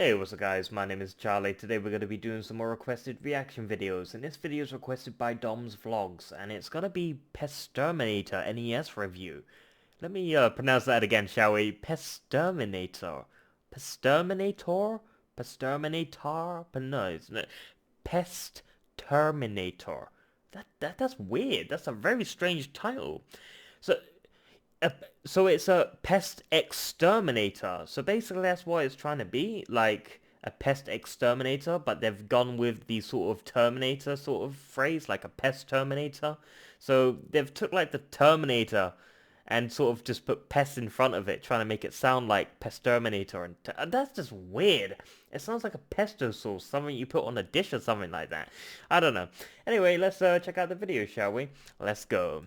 Hey, what's up guys, my name is Charlie. Today we're going to be doing some more requested reaction videos, and this video is requested by Dom's Vlogs, and it's going to be Pesterminator NES review. Let me pronounce that again, shall we? Pesterminator. Pesterminator? Pesterminator? But no, it's not. Pest Terminator. That's weird. That's a very strange title. So uh, so it's a pest exterminator. So basically that's what it's trying to be, like a pest exterminator, but they've gone with the sort of Terminator sort of phrase, like a pest terminator. So they've took like the Terminator and sort of just put pest in front of it, trying to make it sound like Pesterminator, and that's just weird. It sounds like a pesto sauce, something you put on a dish or something like that. I don't know. Anyway, let's check out the video, shall we? Let's go.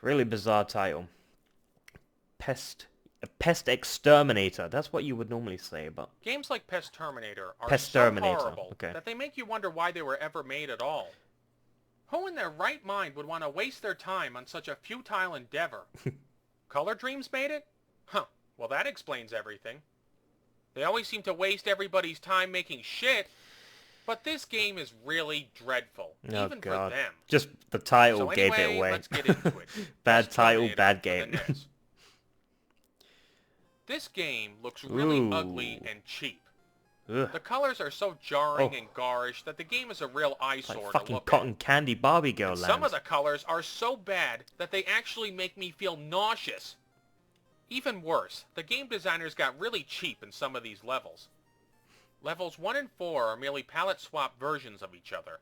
Really bizarre title. Pest exterminator. That's what you would normally say, but Games like Pesterminator are so Pesterminator. horrible Okay. that they make you wonder why they were ever made at all. Who in their right mind would want to waste their time on such a futile endeavor? Color Dreams made it? Huh, well that explains everything. They always seem to waste everybody's time making shit, but this game is really dreadful, Oh even god. for them. Just the title So gave anyway, it away. let's get into it. Bad title, Pesterminator bad for the game. NES. This game looks really Ooh. ugly and cheap. Ugh. The colors are so jarring Oh. and garish that the game is a real eyesore Like to fucking look cotton at. candy Barbie girl And land. some of the colors are so bad that they actually make me feel nauseous. Even worse, the game designers got really cheap in some of these levels. Levels 1 and 4 are merely palette swap versions of each other.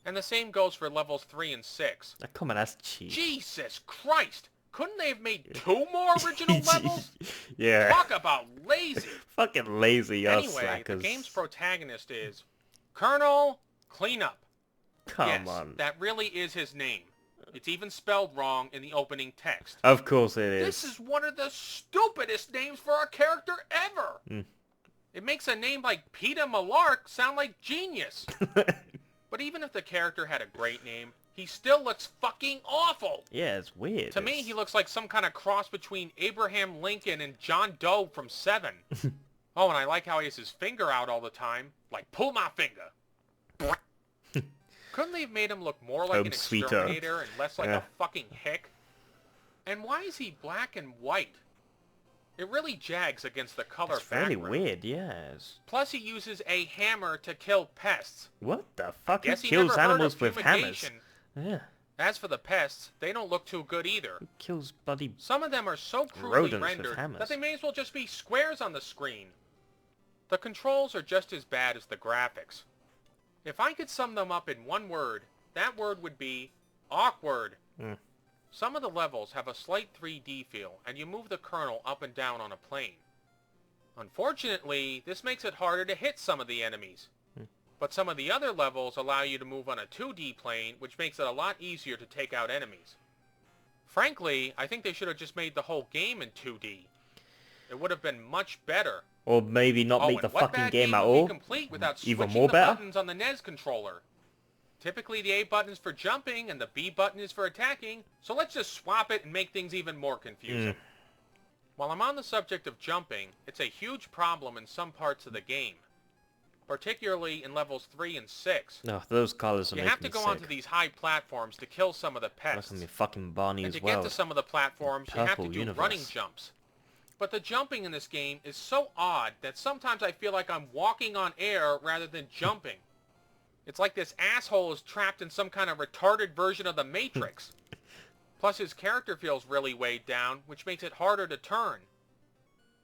And the same goes for levels 3 and 6. Oh, come on, that's cheap. Jesus Christ! Couldn't they have made 2 more original levels? Yeah. Talk about lazy! Fucking lazy, y'all Anyway, slackers. the game's protagonist is Colonel Cleanup. Come Yes, on. that really is his name. It's even spelled wrong in the opening text. Of course it is. This is one of the stupidest names for a character ever. It makes a name like Peter Malark sound like genius. But even if the character had a great name, he still looks fucking awful. Yeah, it's weird. To me, he looks like some kind of cross between Abraham Lincoln and John Doe from Seven. Oh, and I like how he has his finger out all the time. Like, pull my finger. Couldn't they have made him look more like Home an sweeter. exterminator and less like Yeah. a fucking hick? And why is he black and white? It really jags against the color It's really background. weird, yes. Plus, he uses a hammer to kill pests. What the fuck? Who Guess he kills never heard animals of with hammers? fumigation. Yeah. As for the pests, they don't look too good either. Who kills bloody... Some of them are so crudely Rodents with rendered hammers. that they may as well just be squares on the screen. The controls are just as bad as the graphics. If I could sum them up in one word, that word would be awkward. Some of the levels have a slight 3D feel, and you move the Colonel up and down on a plane. Unfortunately, this makes it harder to hit some of the enemies. But some of the other levels allow you to move on a 2D plane, which makes it a lot easier to take out enemies. Frankly, I think they should have just made the whole game in 2D. It would have been much better. Or maybe not make and the what fucking bad game at would be all. complete without Even switching more the better. buttons on the NES controller. Typically the A button is for jumping and the B button is for attacking, so let's just swap it and make things even more confusing. While I'm on the subject of jumping, it's a huge problem in some parts of the game. Particularly in levels 3 and 6. No, those colors are You making have to me go sick. onto these high platforms to kill some of the Look pests. at me fucking Barney And as to well. get to some of the platforms, you have to Purple do universe. running jumps. But the jumping in this game is so odd that sometimes I feel like I'm walking on air rather than jumping. It's like this asshole is trapped in some kind of retarded version of the Matrix. Plus his character feels really weighed down, which makes it harder to turn.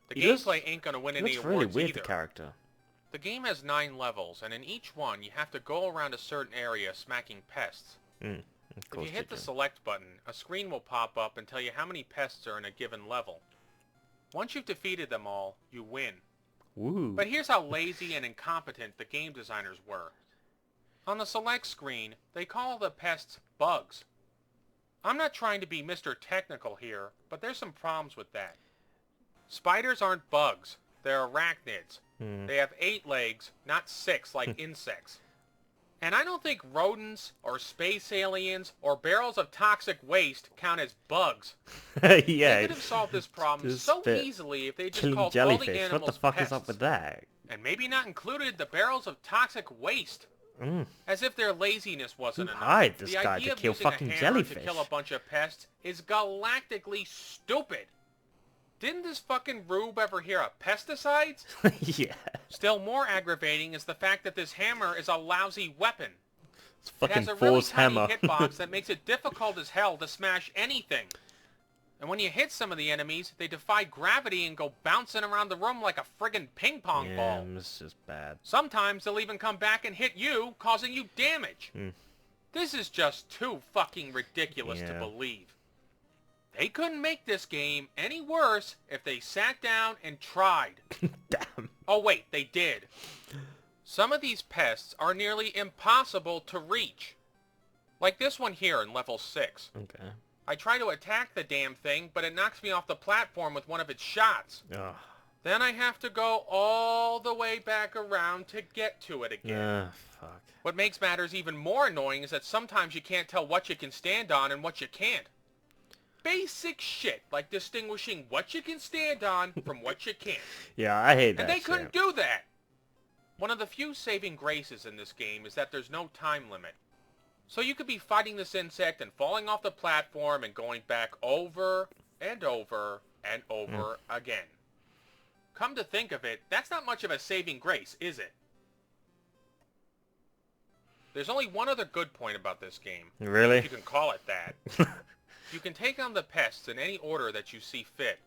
The He does- gameplay ain't gonna win He any looks awards really weird, either. the character. The game has 9 levels, and in each one you have to go around a certain area smacking pests. Of If course you hit they the do. select button, a screen will pop up and tell you how many pests are in a given level. Once you've defeated them all, you win. Woo. But here's how lazy and incompetent the game designers were. On the select screen, they call the pests bugs. I'm not trying to be Mr. Technical here, but there's some problems with that. Spiders aren't bugs, they're arachnids. They have 8 legs, not 6 like insects. And I don't think rodents, or space aliens, or barrels of toxic waste count as bugs. Yeah. They could have solved this problem Just so spit easily if they just killing called all the jellyfish. What the animals fuck pests. is up with that? And maybe not included the barrels of toxic waste. As if their laziness wasn't Who enough. hired this The guy idea to of kill using a fucking hammer jellyfish? to kill a bunch of pests is galactically stupid. Didn't this fucking rube ever hear of pesticides? Yeah. Still more aggravating is the fact that this hammer is a lousy weapon. It's It fucking has a really Force tiny hammer. hitbox that makes it difficult as hell to smash anything. And when you hit some of the enemies, they defy gravity and go bouncing around the room like a friggin' ping pong ball. This is bad. Sometimes they'll even come back and hit you, causing you damage. This is just too fucking ridiculous to believe. They couldn't make this game any worse if they sat down and tried. Damn. Oh wait, they did. Some of these pests are nearly impossible to reach. Like this one here in level 6. Okay. I try to attack the damn thing, but it knocks me off the platform with one of its shots. Ugh. Then I have to go all the way back around to get to it again. Fuck. What makes matters even more annoying is that sometimes you can't tell what you can stand on and what you can't. Basic shit, like distinguishing what you can stand on from what you can't. Yeah, I hate that And they shit. couldn't do that. One of the few saving graces in this game is that there's no time limit. So you could be fighting this insect and falling off the platform and going back over and over and over again. Come to think of it, that's not much of a saving grace, is it? There's only one other good point about this game. Really? If you can call it that. You can take on the pests in any order that you see fit.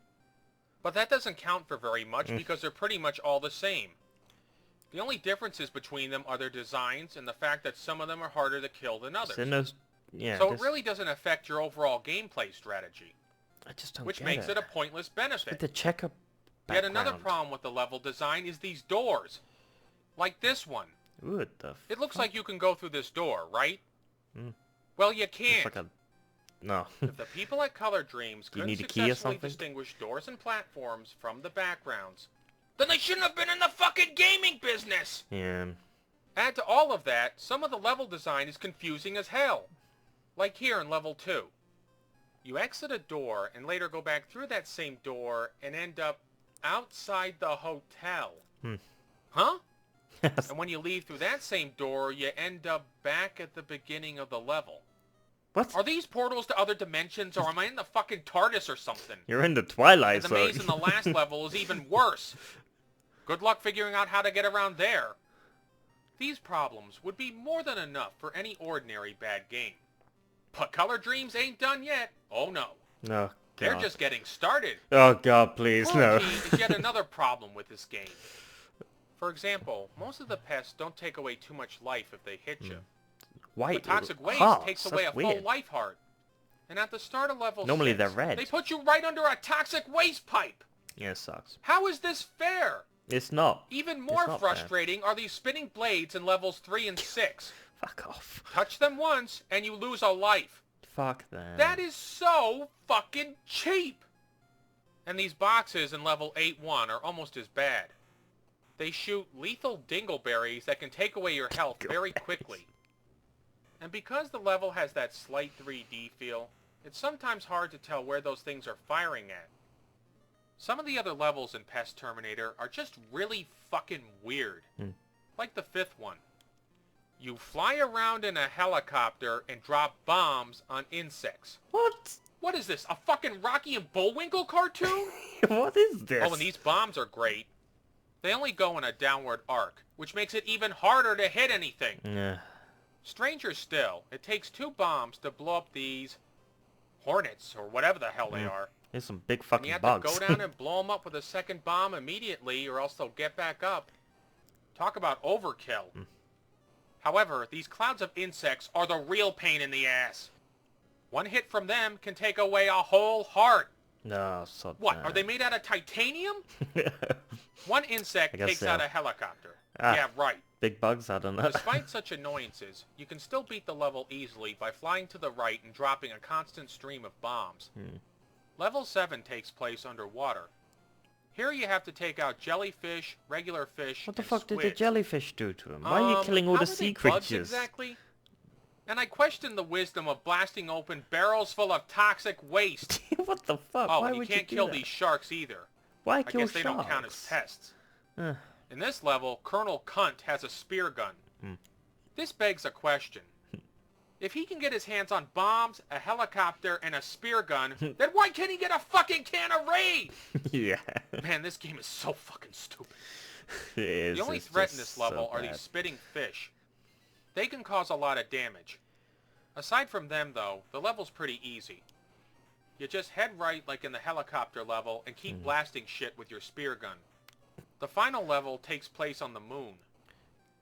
But that doesn't count for very much because they're pretty much all the same. The only differences between them are their designs and the fact that some of them are harder to kill than others. So it really doesn't affect your overall gameplay strategy. I just don't which get makes it a pointless benefit. With the checker Yet background. another problem with the level design is these doors. Like this one. Ooh, what the It looks fuck? like you can go through this door, right? Well, you It's can't. like a... No. If the people at Color Dreams Do you couldn't need a key or successfully something? distinguish doors and platforms from the backgrounds, then they shouldn't have been in the fucking gaming business! Yeah. Add to all of that, some of the level design is confusing as hell. Like here in level 2. You exit a door and later go back through that same door and end up outside the hotel. Huh? Yes. And when you leave through that same door, you end up back at the beginning of the level. What? Are these portals to other dimensions, or am I in the fucking TARDIS or something? You're in the Twilight And the Zone. maze in the last level is even worse. Good luck figuring out how to get around there. These problems would be more than enough for any ordinary bad game. But Color Dreams ain't done yet. Oh no. Oh, They're God. just getting started. Oh, God, please, no. Cruelty is yet another problem with this game. For example, most of the pests don't take away too much life if they hit you. White The toxic waste hearts, takes that's away a weird. full life heart. And at the start of level Normally 6, they're red. they put you right under a toxic waste pipe. Yeah, it sucks. How is this fair? It's not. Even more not frustrating are these spinning blades in levels 3 and 6. Fuck off. Touch them once, and you lose a life. Fuck them. That is so fucking cheap! And these boxes in level 8-1 are almost as bad. They shoot lethal dingleberries that can take away your health very quickly. And because the level has that slight 3D feel, it's sometimes hard to tell where those things are firing at. Some of the other levels in Pesterminator are just really fucking weird. Like the 5th one. You fly around in a helicopter and drop bombs on insects. What? What is this, a fucking Rocky and Bullwinkle cartoon? What is this? Oh, and these bombs are great. They only go in a downward arc, which makes it even harder to hit anything. Yeah. Stranger still, it takes 2 bombs to blow up these hornets, or whatever the hell they are. There's some big And fucking you have bugs. to go down and blow them up with a second bomb immediately, or else they'll get back up. Talk about overkill. However, these clouds of insects are the real pain in the ass. One hit from them can take away a whole heart. No, so What, are they made out of titanium? One insect I guess takes so. out a helicopter. Ah. Yeah, right. Big bugs? I don't know. Despite such annoyances, you can still beat the level easily by flying to the right and dropping a constant stream of bombs. Level 7 takes place underwater. Here you have to take out jellyfish, regular fish, What the and fuck did the squids. jellyfish do to him? Why are you killing all How the are sea they bugs creatures? exactly? And I question the wisdom of blasting open barrels full of toxic waste. What the fuck? Oh, Why and you would can't do kill that? these sharks either. Why I kill guess they don't count as sharks? pests. Uh, In this level, Colonel Cunt has a spear gun. This begs a question. If he can get his hands on bombs, a helicopter, and a spear gun, then why can't he get a fucking can of Raid? yeah. Man, this game is so fucking stupid. It is. The only It's threat in just this level so are bad. these spitting fish. They can cause a lot of damage. Aside from them, though, the level's pretty easy. You just head right like in the helicopter level and keep blasting shit with your spear gun. The final level takes place on the moon.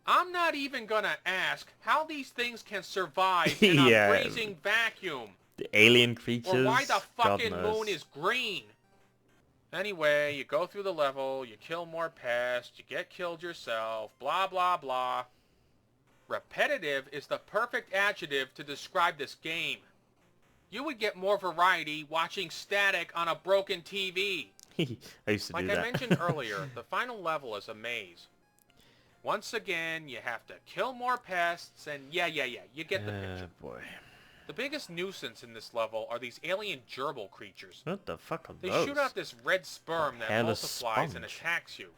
I'm not even gonna ask how these things can survive in Yeah. a freezing vacuum. The alien creatures. Or why the God fucking knows. moon is green. Anyway, you go through the level, you kill more pests, you get killed yourself, blah blah blah. Repetitive is the perfect adjective to describe this game. You would get more variety watching static on a broken TV. I used to Like do I that. mentioned earlier, the final level is a maze. Once again, you have to kill more pests, and yeah, you get the picture. Boy. The biggest nuisance in this level are these alien gerbil creatures. What the fuck are They those? shoot out this red sperm The that hell is multiplies and sponge? attacks you.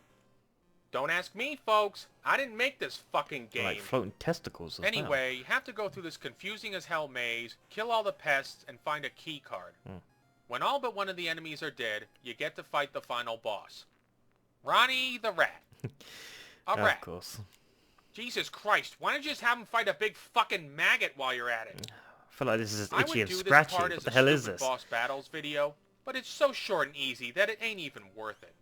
Don't ask me, folks. I didn't make this fucking game. Like floating testicles as well. Anyway, you have to go through this confusing as hell maze, kill all the pests, and find a key card. When all but one of the enemies are dead, you get to fight the final boss. Ronnie the Rat. A rat. Of course. Jesus Christ, why don't you just have him fight a big fucking maggot while you're at it? I feel like this is I itchy would and do scratchy. this part What as the a hell is stupid this? boss battles video, but it's so short and easy that it ain't even worth it.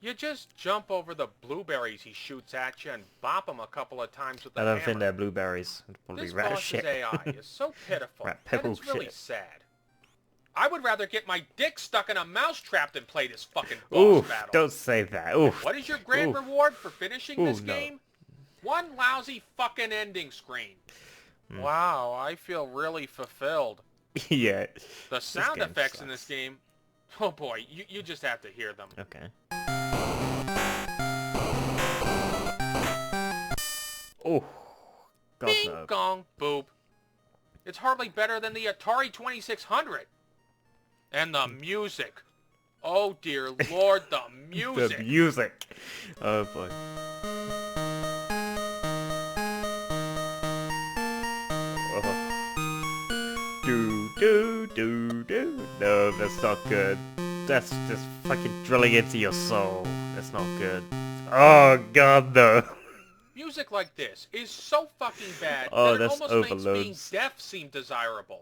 You just jump over the blueberries he shoots at you and bop him a couple of times with the I don't hammer. think they're blueberries. It's probably This rat boss's shit. AI is so pitiful Rat that pickle it's really shit. sad. I would rather get my dick stuck in a mousetrap than play this fucking boss Oof, battle. don't say that. Oof. What is your grand Oof. reward for finishing this Ooh, no. game? One lousy fucking ending screen. Wow, I feel really fulfilled. Yeah. The sound game effects in sucks. this game, oh boy, you just have to hear them. Okay. Oh. God Bing, no. gong, boop. It's hardly better than the Atari 2600. And the music. Oh dear lord, the music. The music. Oh boy. Oh. Do. No, that's not good. That's just fucking drilling into your soul. That's not good. Oh god, no. Music like this is so fucking bad Oh, that it that's almost makes being overloads. deaf seem desirable.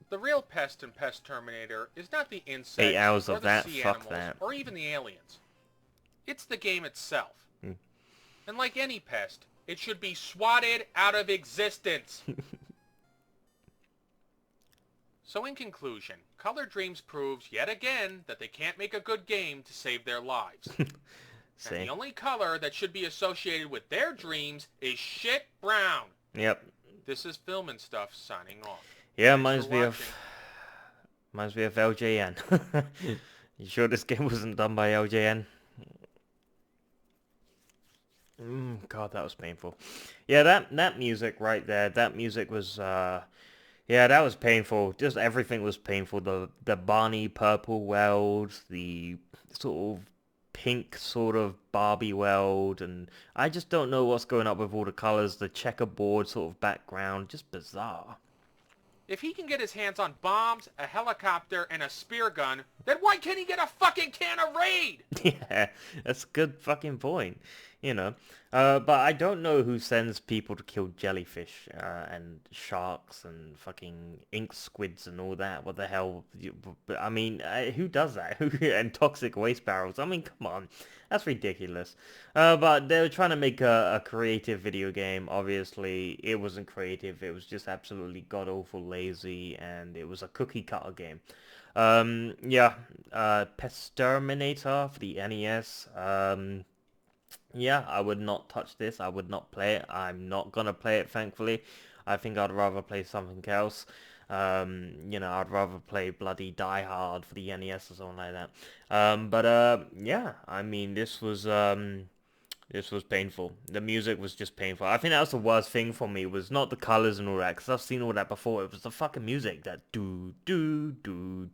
The real pest in Pesterminator is not the insects 8 hours or of the that, sea fuck animals that. or even the aliens. It's the game itself. And like any pest, it should be swatted out of existence. So in conclusion, Color Dreams proves yet again that they can't make a good game to save their lives. See? And the only color that should be associated with their dreams is shit brown. Yep. This is Filmnstuff signing off. Yeah, Thanks for reminds me of LJN. You sure this game wasn't done by LJN? God, that was painful. Yeah, that music right there, that music was, yeah, that was painful. Just everything was painful. The Barney purple weld, the sort of pink sort of Barbie weld, and I just don't know what's going up with all the colors, the checkerboard sort of background, just bizarre. If he can get his hands on bombs, a helicopter, and a spear gun, then why can't he get a fucking can of Raid? Yeah, that's a good fucking point, you know. But I don't know who sends people to kill jellyfish and sharks and fucking ink squids and all that. What the hell? I mean, who does that? And toxic waste barrels. I mean, come on. That's ridiculous. But they were trying to make a creative video game. Obviously, it wasn't creative. It was just absolutely god-awful lazy, and it was a cookie-cutter game. Yeah, Pesterminator for the NES. Yeah, I would not touch this. I would not play it. I'm not gonna play it, thankfully. I think I'd rather play something else. You know, I'd rather play bloody Die Hard for the NES or something like that. Yeah, I mean, this was painful. The music was just painful. I think that was the worst thing for me, was not the colors and all that, because I've seen all that before. It was the fucking music, that do. Can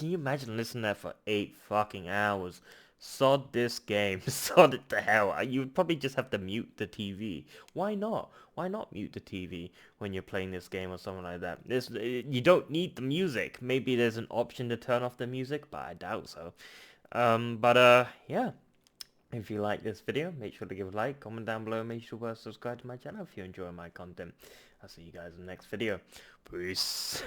you imagine listening to that for 8 fucking hours? Sod this game. Sod it to hell. You would probably just have to mute the TV. Why not? Why not mute the TV when you're playing this game or something like that? You don't need the music. Maybe there's an option to turn off the music, but I doubt so. Yeah. If you like this video, make sure to give a like, comment down below, make sure to subscribe to my channel if you enjoy my content. I'll see you guys in the next video. Peace.